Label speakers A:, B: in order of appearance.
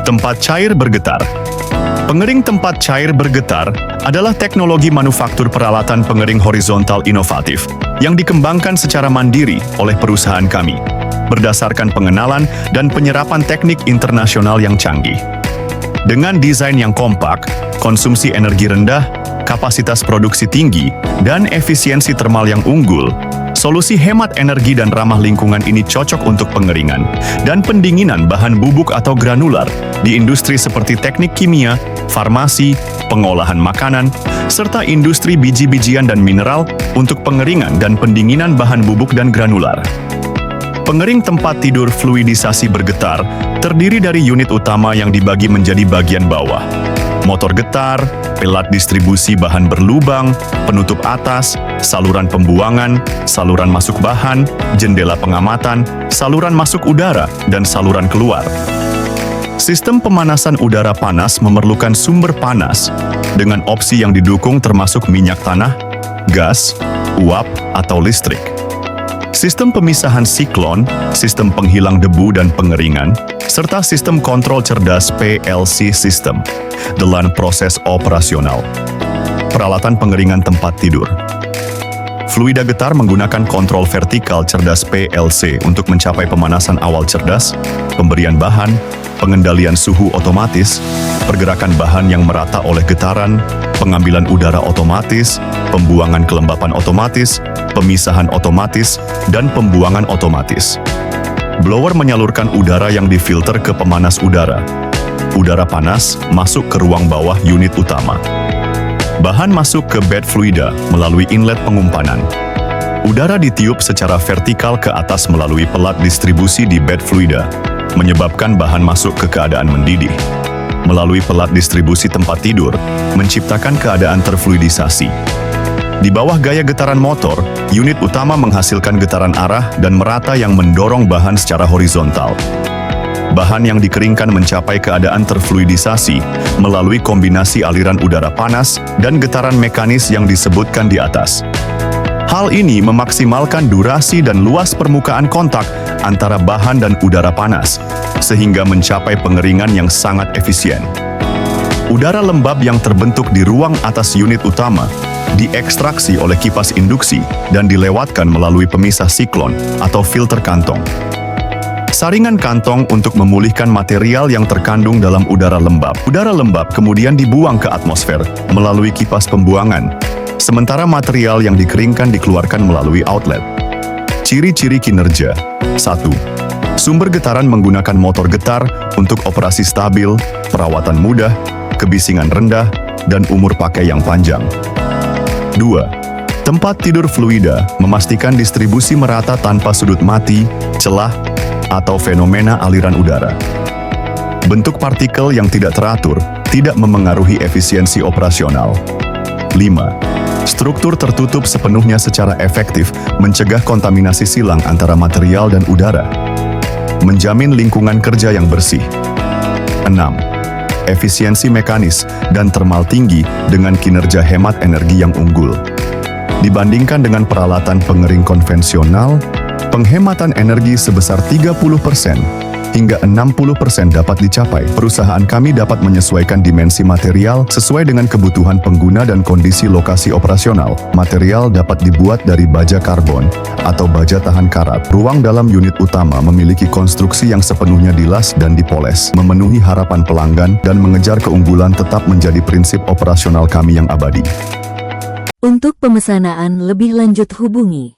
A: Tempat cair bergetar. Pengering tempat cair bergetar adalah teknologi manufaktur peralatan pengering horizontal inovatif yang dikembangkan secara mandiri oleh perusahaan kami, berdasarkan pengenalan dan penyerapan teknik internasional yang canggih. Dengan desain yang kompak, konsumsi energi rendah, kapasitas produksi tinggi, dan efisiensi termal yang unggul, solusi hemat energi dan ramah lingkungan ini cocok untuk pengeringan dan pendinginan bahan bubuk atau granular di industri seperti teknik kimia, farmasi, pengolahan makanan, serta industri biji-bijian dan mineral untuk pengeringan dan pendinginan bahan bubuk dan granular. Pengering tempat tidur fluidisasi bergetar terdiri dari unit utama yang dibagi menjadi bagian bawah. Motor getar, pelat distribusi bahan berlubang, penutup atas, saluran pembuangan, saluran masuk bahan, jendela pengamatan, saluran masuk udara, dan saluran keluar. Sistem pemanasan udara panas memerlukan sumber panas dengan opsi yang didukung termasuk minyak tanah, gas, uap, atau listrik. Sistem pemisahan siklon, sistem penghilang debu dan pengeringan, serta sistem kontrol cerdas PLC system dalam proses operasional. Peralatan pengeringan tempat tidur. Fluida getar menggunakan kontrol vertikal cerdas PLC untuk mencapai pemanasan awal cerdas, pemberian bahan, pengendalian suhu otomatis, pergerakan bahan yang merata oleh getaran, pengambilan udara otomatis, pembuangan kelembapan otomatis, pemisahan otomatis, dan pembuangan otomatis. Blower menyalurkan udara yang difilter ke pemanas udara. Udara panas masuk ke ruang bawah unit utama. Bahan masuk ke bed fluida melalui inlet pengumpanan. Udara ditiup secara vertikal ke atas melalui pelat distribusi di bed fluida, menyebabkan bahan masuk ke keadaan mendidih. Melalui pelat distribusi tempat tidur, menciptakan keadaan terfluidisasi. Di bawah gaya getaran motor, unit utama menghasilkan getaran arah dan merata yang mendorong bahan secara horizontal. Bahan yang dikeringkan mencapai keadaan terfluidisasi melalui kombinasi aliran udara panas dan getaran mekanis yang disebutkan di atas. Hal ini memaksimalkan durasi dan luas permukaan kontak antara bahan dan udara panas, sehingga mencapai pengeringan yang sangat efisien. Udara lembab yang terbentuk di ruang atas unit utama diekstraksi oleh kipas induksi dan dilewatkan melalui pemisah siklon atau filter kantong. Saringan kantong untuk memulihkan material yang terkandung dalam udara lembab. Udara lembab kemudian dibuang ke atmosfer melalui kipas pembuangan, sementara material yang dikeringkan dikeluarkan melalui outlet. Ciri-ciri kinerja. 1. Sumber getaran menggunakan motor getar untuk operasi stabil, perawatan mudah, kebisingan rendah, dan umur pakai yang panjang. 2. Tempat tidur fluida memastikan distribusi merata tanpa sudut mati, celah, atau fenomena aliran udara. Bentuk partikel yang tidak teratur tidak memengaruhi efisiensi operasional. 5. Struktur tertutup sepenuhnya secara efektif mencegah kontaminasi silang antara material dan udara. Menjamin lingkungan kerja yang bersih. 6. Efisiensi mekanis dan termal tinggi dengan kinerja hemat energi yang unggul. Dibandingkan dengan peralatan pengering konvensional, penghematan energi sebesar 30% hingga 60% dapat dicapai. Perusahaan kami dapat menyesuaikan dimensi material sesuai dengan kebutuhan pengguna dan kondisi lokasi operasional. Material dapat dibuat dari baja karbon atau baja tahan karat. Ruang dalam unit utama memiliki konstruksi yang sepenuhnya dilas dan dipoles, memenuhi harapan pelanggan dan mengejar keunggulan tetap menjadi prinsip operasional kami yang abadi.
B: Untuk pemesanan lebih lanjut hubungi